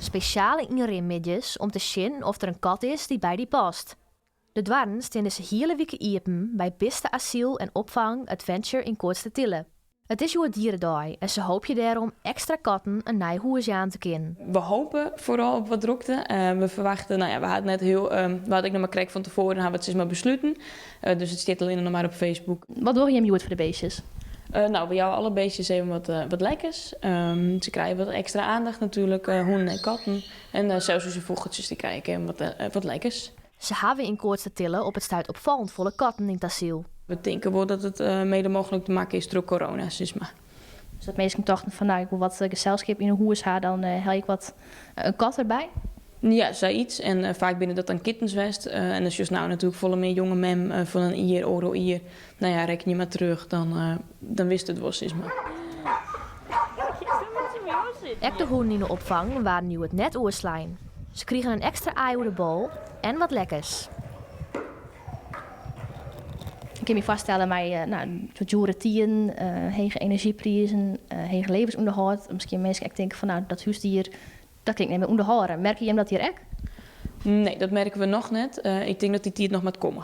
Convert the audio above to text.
speciale inrimmidjes om te zien of er een kat is die bij die past. De dwarren staan dus hele weken iepen bij beste asiel en opvang Adventure in Koortstertille. Het is jouw dierendag en ze hoop je daarom extra katten een nieuw huis aan te kennen. We hopen vooral op wat drukte. We verwachten, we hadden net wat ik nog maar kreeg van tevoren, dan hebben we het maar besluiten. Dus het staat alleen nog maar op Facebook. Wat doe je hem voor de beestjes? Bij jou alle beestjes even wat lekkers. Ze krijgen wat extra aandacht natuurlijk, honden en katten. En zelfs onze vogeltjes die krijgen wat lekkers. Ze hebben in Koortstertille op het stuit opvallend volle katten in het asiel. We denken wel dat het mede mogelijk te maken is door corona. Dus dat mensen dachten van ik wil wat gezelschap in een huis hebben, dan hel ik wat een kat erbij. Ja, zoiets. En vaak binnen dat dan kittenswest. En als je natuurlijk volle meer jonge mem van een ier, euro ier. Reken je maar terug, dan wist het wel eens maar. Ook de honden in de opvang waren nu het net oerslijn. Ze kregen een extra ei over de bol en wat lekkers. Ik kan me voorstellen, maar dure tien, hege energieprijzen, hege levensonderhoud. Misschien mensen ook denken van dat huisdier, dat klinkt niet meer onderhouden. Merk je hem dat hier ook? Nee, dat merken we nog net. Ik denk dat die tijd nog moet komen.